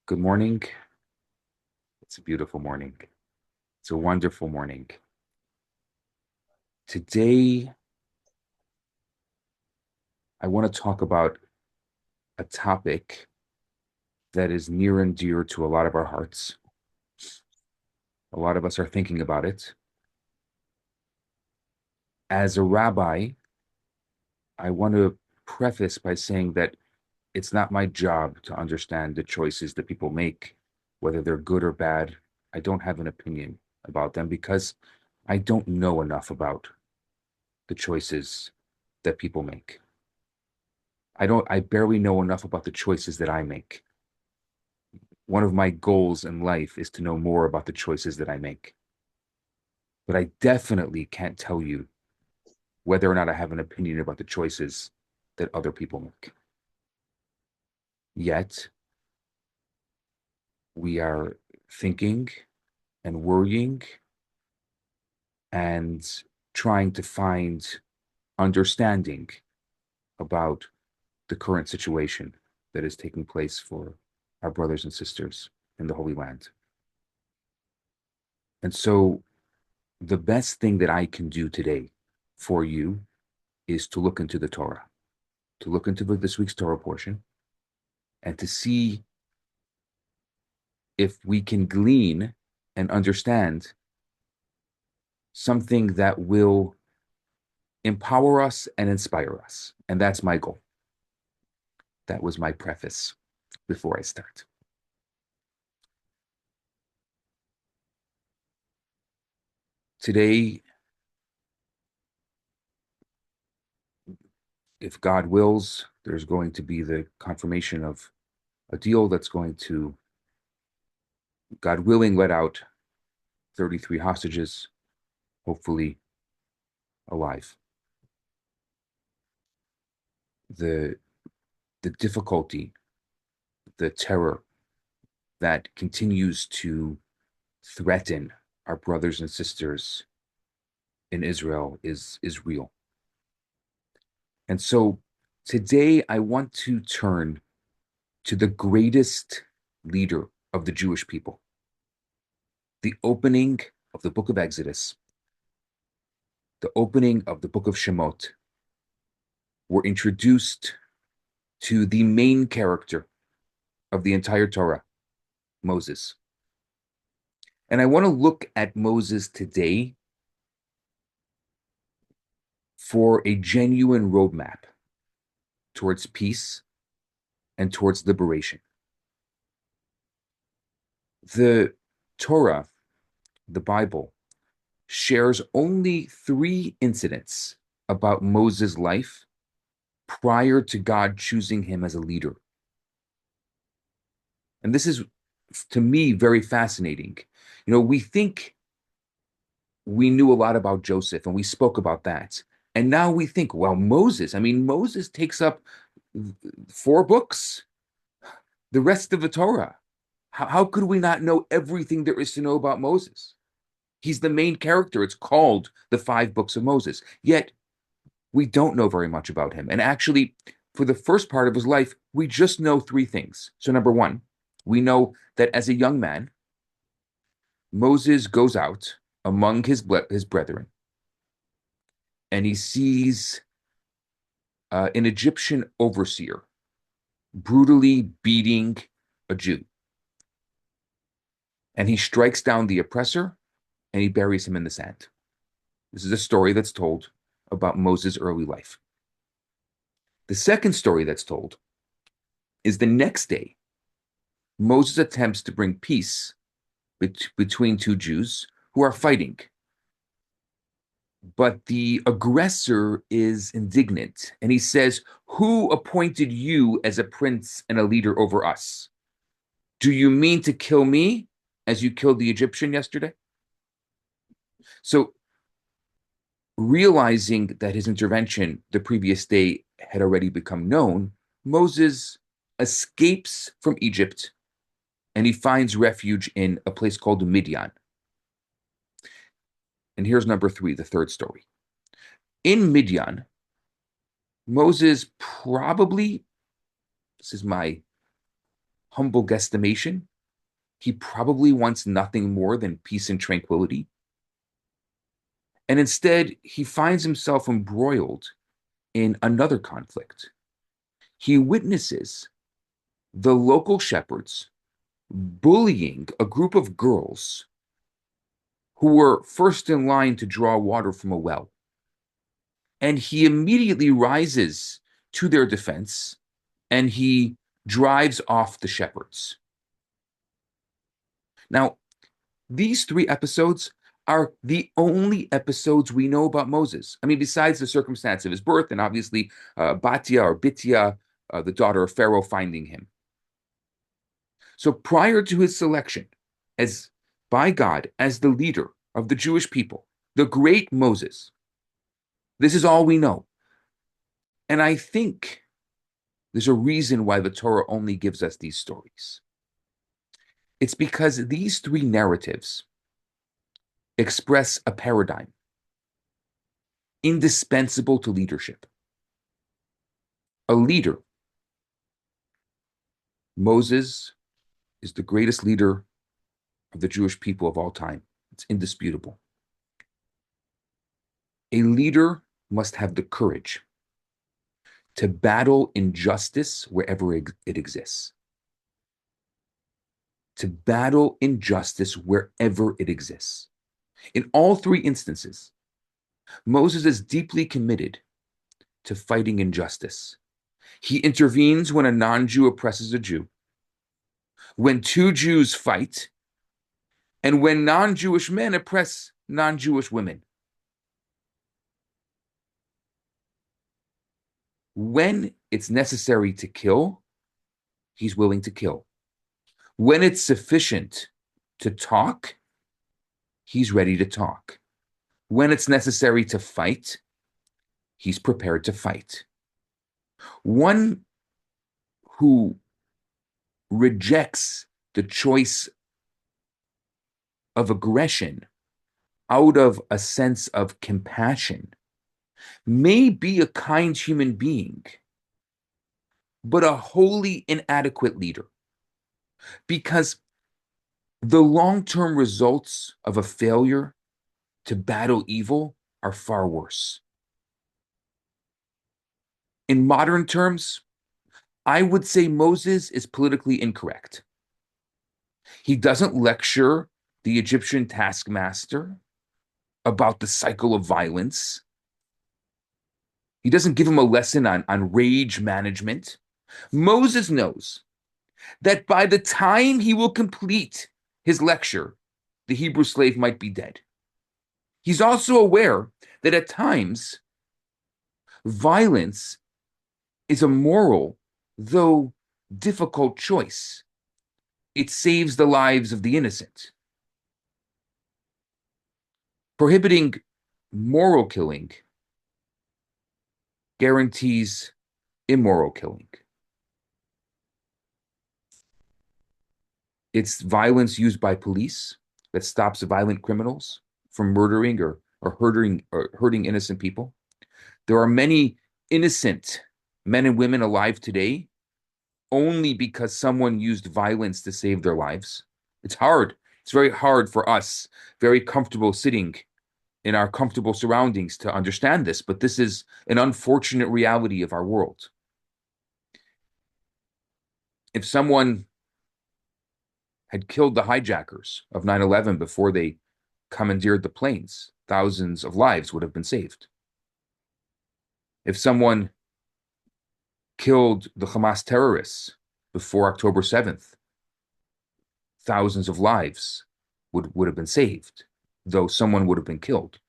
Good morning. It's a beautiful morning. It's a wonderful morning. Today, I want to talk about a topic that is near and dear to a lot of our hearts. A lot of us are thinking about it. As a rabbi, I want to preface by saying that it's not my job to understand the choices that people make, whether they're good or bad. I don't have an opinion about them because I don't know enough about the choices that people make. I barely know enough about the choices that I make. One of my goals in life is to know more about the choices that I make. But I definitely can't tell you whether or not I have an opinion about the choices that other people make. Yet, we are thinking and worrying and trying to find understanding about the current situation that is taking place for our brothers and sisters in the Holy Land. And so, the best thing that I can do today for you is to look into the Torah, to look into this week's Torah portion, and to see if we can glean and understand something that will empower us and inspire us. And that's my goal. That was my preface before I start. Today, if God wills, there's going to be the confirmation of a deal that's going to, God willing, let out 33 hostages, hopefully alive. The the difficulty, the terror that continues to threaten our brothers and sisters in Israel is real. And so today I want to turn to the greatest leader of the Jewish people. The opening of the book of Exodus, the opening of the book of Shemot, were introduced to the main character of the entire Torah, Moses. And I want to look at Moses today for a genuine roadmap towards peace and towards liberation. The Torah, the Bible, shares only three incidents about Moses' life prior to God choosing him as a leader. And this is, to me, very fascinating. We think we knew a lot about Joseph and we spoke about that. And now we think, well, Moses takes up four books, the rest of the Torah. How could we not know everything there is to know about Moses? He's the main character. It's called the five books of Moses. Yet we don't know very much about him. And actually, for the first part of his life, we just know three things. So, number one, we know that as a young man, Moses goes out among his brethren and he sees an Egyptian overseer brutally beating a Jew. And he strikes down the oppressor and he buries him in the sand. This is a story that's told about Moses' early life. The second story that's told is the next day, Moses attempts to bring peace between two Jews who are fighting. But the aggressor is indignant and he says, "Who appointed you as a prince and a leader over us? Do you mean to kill me as you killed the Egyptian yesterday?" So, realizing that his intervention the previous day had already become known, Moses escapes from Egypt and he finds refuge in a place called Midian. And here's number three, the third story. In Midian, Moses probably, this is my humble guesstimation, he probably wants nothing more than peace and tranquility. And instead, he finds himself embroiled in another conflict. He witnesses the local shepherds bullying a group of girls who were first in line to draw water from a well. And he immediately rises to their defense and he drives off the shepherds. Now, these three episodes are the only episodes we know about Moses. I mean, besides the circumstance of his birth and obviously Batia or Bitia, the daughter of Pharaoh, finding him. So prior to his selection as by God as the leader of the Jewish people, the great Moses, this is all we know. And I think there's a reason why the Torah only gives us these stories. It's because these three narratives express a paradigm indispensable to leadership. A leader. Moses is the greatest leader of the Jewish people of all time. It's indisputable. A leader must have the courage to battle injustice wherever it exists. To battle injustice wherever it exists. In all three instances, Moses is deeply committed to fighting injustice. He intervenes when a non-Jew oppresses a Jew, when two Jews fight, and when non-Jewish men oppress non-Jewish women. When it's necessary to kill, he's willing to kill. When it's sufficient to talk, he's ready to talk. When it's necessary to fight, he's prepared to fight. One who rejects the choice of aggression out of a sense of compassion may be a kind human being, but a wholly inadequate leader. Because the long-term results of a failure to battle evil are far worse. In modern terms, I would say Moses is politically incorrect. He doesn't lecture the Egyptian taskmaster about the cycle of violence. He doesn't give him a lesson on rage management. Moses knows that by the time he will complete his lecture, the Hebrew slave might be dead. He's also aware that at times, violence is a moral, though difficult choice. It saves the lives of the innocent. Prohibiting moral killing guarantees immoral killing. It's violence used by police that stops violent criminals from murdering or hurting innocent people. There are many innocent men and women alive today only because someone used violence to save their lives. It's hard. It's very hard for us, very comfortable sitting in our comfortable surroundings to understand this, but this is an unfortunate reality of our world. If someone had killed the hijackers of 9/11 before they commandeered the planes, thousands of lives would have been saved. If someone killed the Hamas terrorists before October 7th, thousands of lives would have been saved, though someone would have been killed.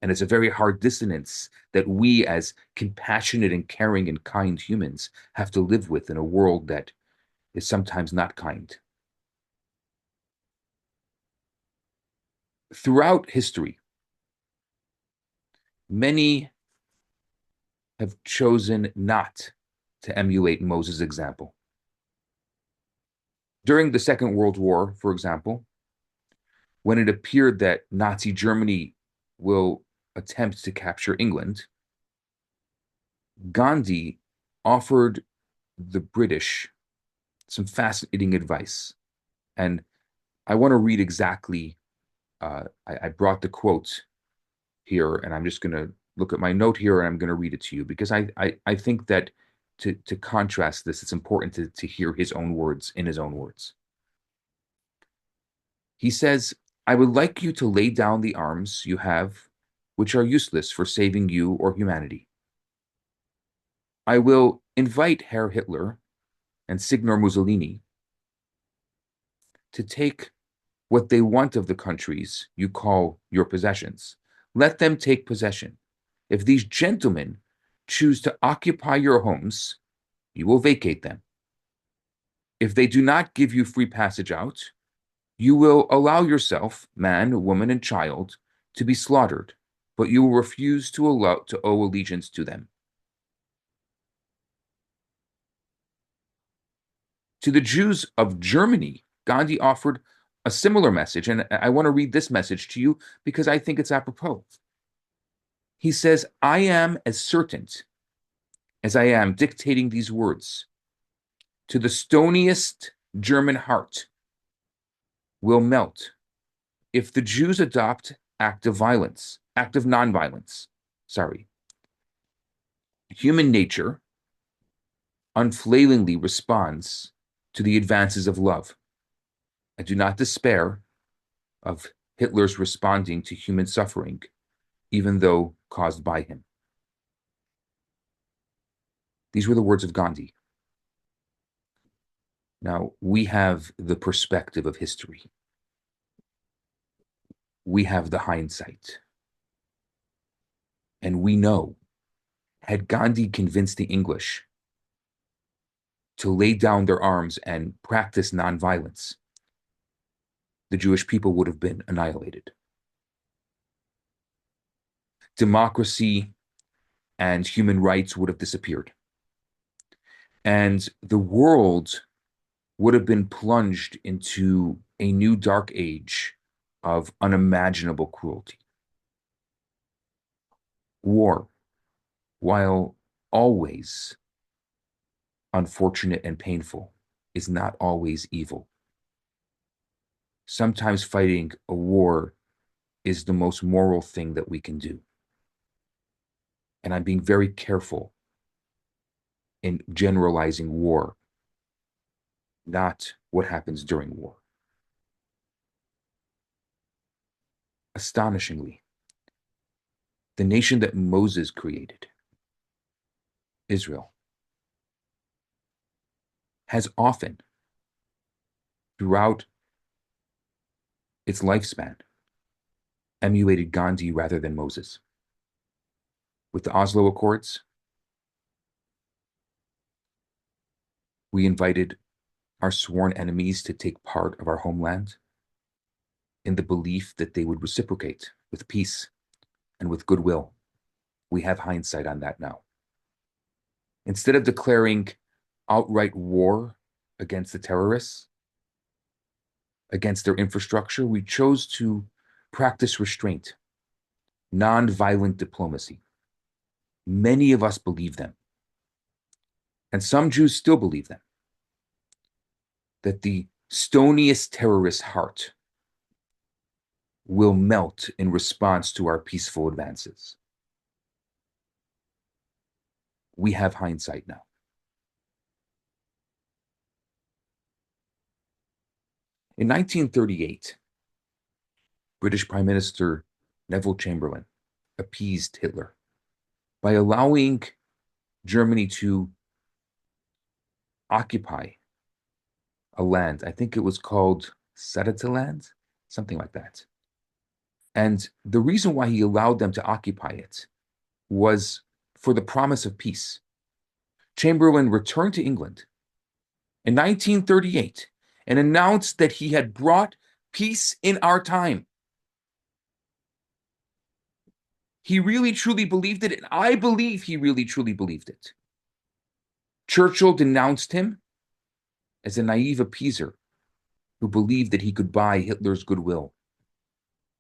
And it's a very hard dissonance that we as compassionate and caring and kind humans have to live with in a world that is sometimes not kind. Throughout history, many have chosen not to emulate Moses' example. During the Second World War, for example, when it appeared that Nazi Germany will attempt to capture England, Gandhi offered the British some fascinating advice. And I want to read exactly, I brought the quote here, and I'm just going to look at my note here and I'm going to read it to you because I think that to contrast this, it's important to hear his own words in his own words. He says, I would like you to lay down the arms you have, which are useless for saving you or humanity. I will invite Herr Hitler and Signor Mussolini to take what they want of the countries you call your possessions. Let them take possession. If these gentlemen choose to occupy your homes, you will vacate them. If they do not give you free passage out, you will allow yourself, man, woman, and child, to be slaughtered, but you will refuse to owe allegiance to them. To the Jews of Germany, Gandhi offered a similar message, and I want to read this message to you because I think it's apropos. He says, I am as certain as I am dictating these words to the stoniest German heart will melt if the Jews adopt active nonviolence. Sorry. Human nature unflailingly responds to the advances of love. I do not despair of Hitler's responding to human suffering, even though caused by him. These were the words of Gandhi. Now, we have the perspective of history. We have the hindsight. And we know, had Gandhi convinced the English to lay down their arms and practice nonviolence, the Jewish people would have been annihilated. Democracy and human rights would have disappeared. And the world would have been plunged into a new dark age of unimaginable cruelty. War, while always unfortunate and painful, is not always evil. Sometimes fighting a war is the most moral thing that we can do. And I'm being very careful in generalizing war, not what happens during war. Astonishingly, the nation that Moses created, Israel, has often, throughout its lifespan, emulated Gandhi rather than Moses. With the Oslo Accords, we invited our sworn enemies to take part of our homeland in the belief that they would reciprocate with peace and with goodwill. We have hindsight on that now. Instead of declaring outright war against the terrorists, against their infrastructure, we chose to practice restraint, nonviolent diplomacy. Many of us believe them, and some Jews still believe them, that the stoniest terrorist heart will melt in response to our peaceful advances. We have hindsight now. In 1938, British Prime Minister Neville Chamberlain appeased Hitler by allowing Germany to occupy a land. I think it was called Sudetenland, something like that. And the reason why he allowed them to occupy it was for the promise of peace. Chamberlain returned to England in 1938 and announced that he had brought peace in our time. He really truly believed it, and I believe he really truly believed it. Churchill denounced him as a naive appeaser who believed that he could buy Hitler's goodwill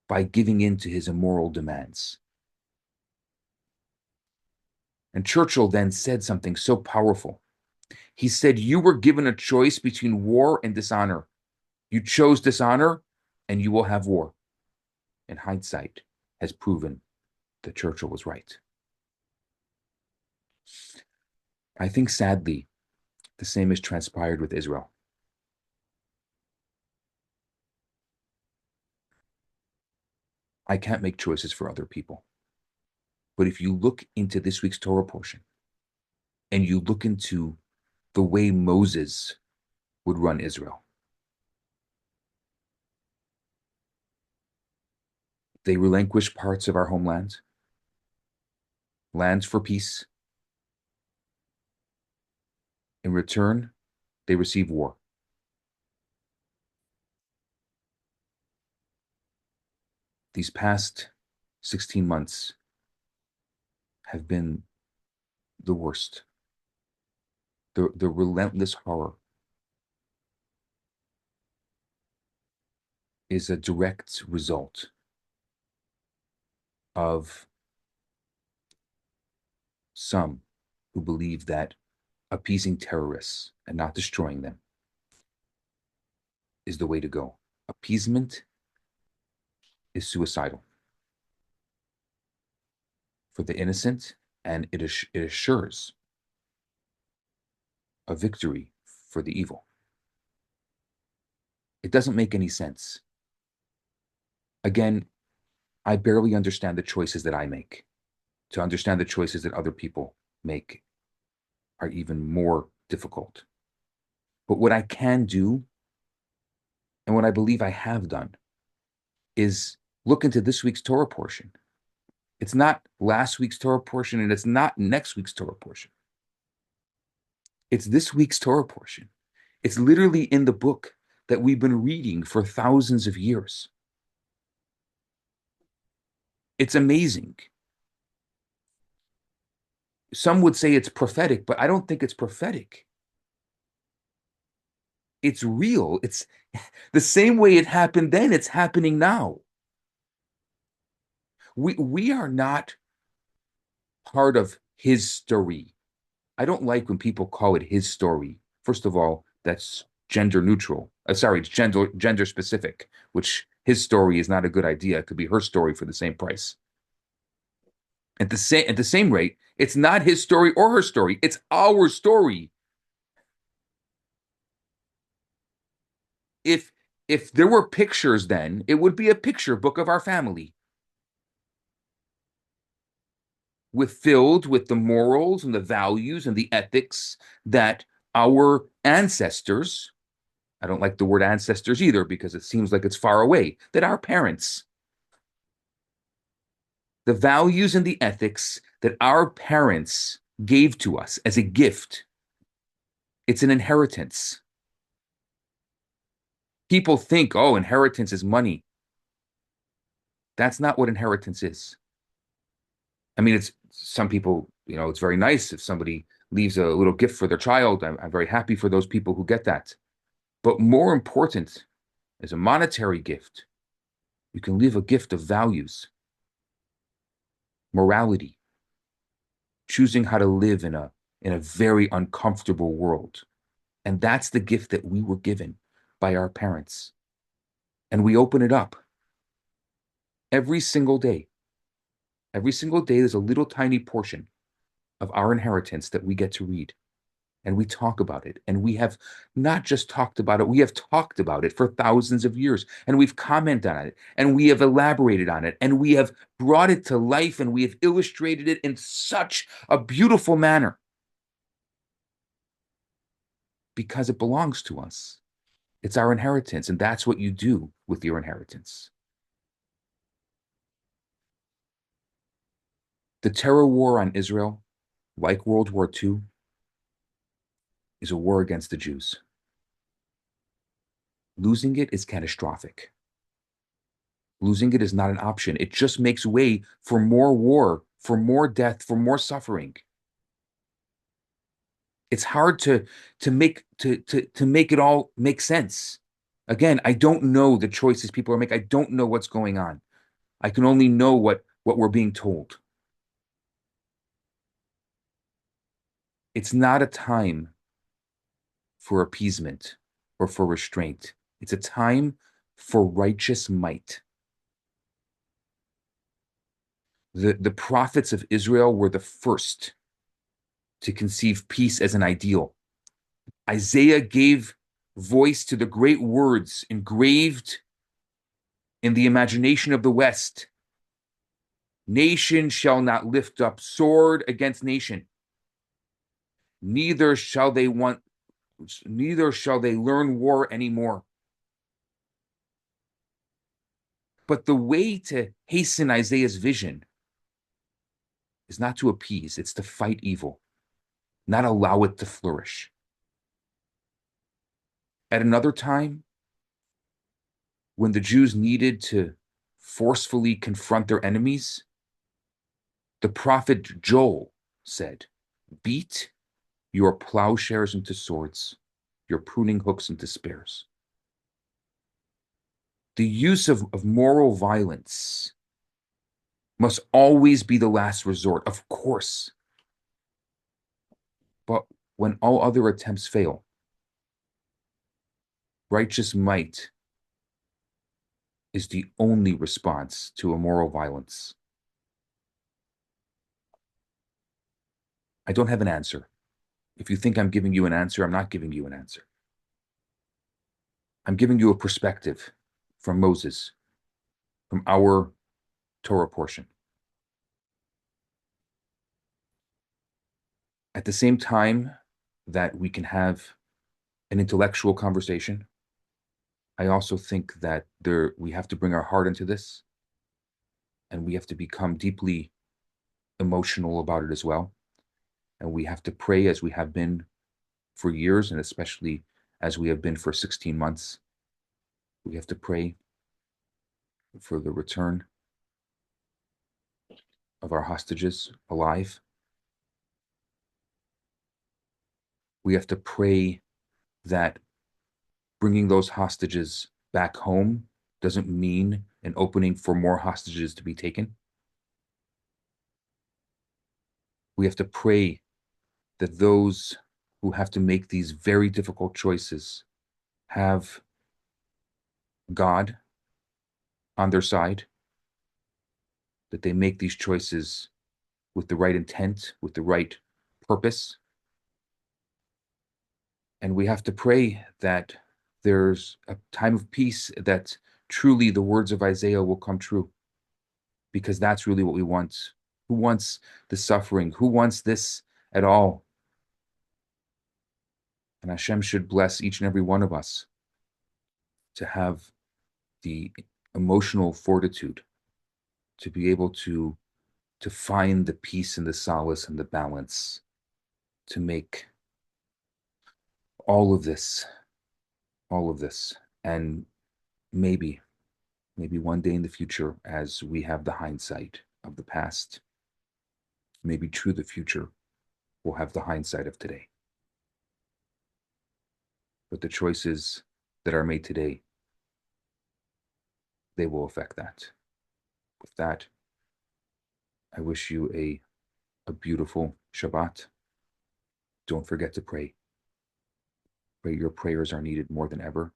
by giving in to his immoral demands. And Churchill then said something so powerful. He said, you were given a choice between war and dishonor. You chose dishonor, and you will have war. And hindsight has proven that Churchill was right. I think, sadly, the same has transpired with Israel. I can't make choices for other people. But if you look into this week's Torah portion and you look into the way Moses would run Israel, they relinquish parts of our homeland, lands for peace. In return, they receive war. These past 16 months have been the worst. The relentless horror is a direct result of some who believe that appeasing terrorists and not destroying them is the way to go. Appeasement is suicidal for the innocent, and it assures a victory for the evil. It doesn't make any sense. Again, I barely understand the choices that I make. To understand the choices that other people make are even more difficult. But what I can do, and what I believe I have done, is look into this week's Torah portion. It's not last week's Torah portion, and it's not next week's Torah portion. It's this week's Torah portion. It's literally in the book that we've been reading for thousands of years. It's amazing. Some would say it's prophetic, but I don't think it's prophetic. It's real. It's the same way it happened then, it's happening now. We are not part of his story. I don't like when people call it his story. First of all, that's gender neutral. Sorry, it's gender specific, which his story is not a good idea. It could be her story for the same price. At the same rate, it's not his story or her story. It's our story. If if there were pictures then, it would be a picture book of our family filled with the morals and the values and the ethics that our ancestors, I don't like the word ancestors either because it seems like it's far away, that our parents, the values and the ethics that our parents gave to us as a gift. It's an inheritance. People think, oh, inheritance is money. That's not what inheritance is. I mean, it's some people, it's very nice if somebody leaves a little gift for their child. I'm very happy for those people who get that. But more important is a monetary gift. You can leave a gift of values, morality, choosing how to live in a very uncomfortable world. And that's the gift that we were given by our parents. And we open it up every single day. Every single day, there's a little tiny portion of our inheritance that we get to read. And we talk about it. And we have not just talked about it, we have talked about it for thousands of years. And we've commented on it. And we have elaborated on it. And we have brought it to life. And we have illustrated it in such a beautiful manner because it belongs to us. It's our inheritance. And that's what you do with your inheritance. The terror war on Israel, like World War II, is a war against the Jews. Losing it is catastrophic. Losing it is not an option. It just makes way for more war, for more death, for more suffering. It's hard to make it all make sense. Again, I don't know the choices people are making. I don't know what's going on. I can only know what we're being told. It's not a time for appeasement or for restraint. It's a time for righteous might. The prophets of Israel were the first to conceive peace as an ideal. Isaiah gave voice to the great words engraved in the imagination of the West. Nation shall not lift up sword against nation. Neither shall they learn war anymore. But the way to hasten Isaiah's vision is not to appease, it's to fight evil, not allow it to flourish. At another time, when the Jews needed to forcefully confront their enemies, the prophet Joel said, "Beat your plowshares into swords, your pruning hooks into spears." The use of moral violence must always be the last resort, of course. But when all other attempts fail, righteous might is the only response to immoral violence. I don't have an answer. If you think I'm giving you an answer, I'm not giving you an answer. I'm giving you a perspective from Moses, from our Torah portion. At the same time that we can have an intellectual conversation, I also think that we have to bring our heart into this, and we have to become deeply emotional about it as well. And we have to pray as we have been for years, and especially as we have been for 16 months. We have to pray for the return of our hostages alive. We have to pray that bringing those hostages back home doesn't mean an opening for more hostages to be taken. We have to pray that those who have to make these very difficult choices have God on their side, that they make these choices with the right intent, with the right purpose. And we have to pray that there's a time of peace, that truly the words of Isaiah will come true, because that's really what we want. Who wants the suffering? Who wants this at all? And Hashem should bless each and every one of us to have the emotional fortitude to be able to find the peace and the solace and the balance to make all of this, and maybe one day in the future, as we have the hindsight of the past, maybe true the future will have the hindsight of today. But the choices that are made today, they will affect that. With that, I wish you a beautiful Shabbat. Don't forget to pray. Pray. Your prayers are needed more than ever.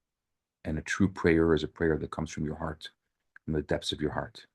And a true prayer is a prayer that comes from your heart, from the depths of your heart.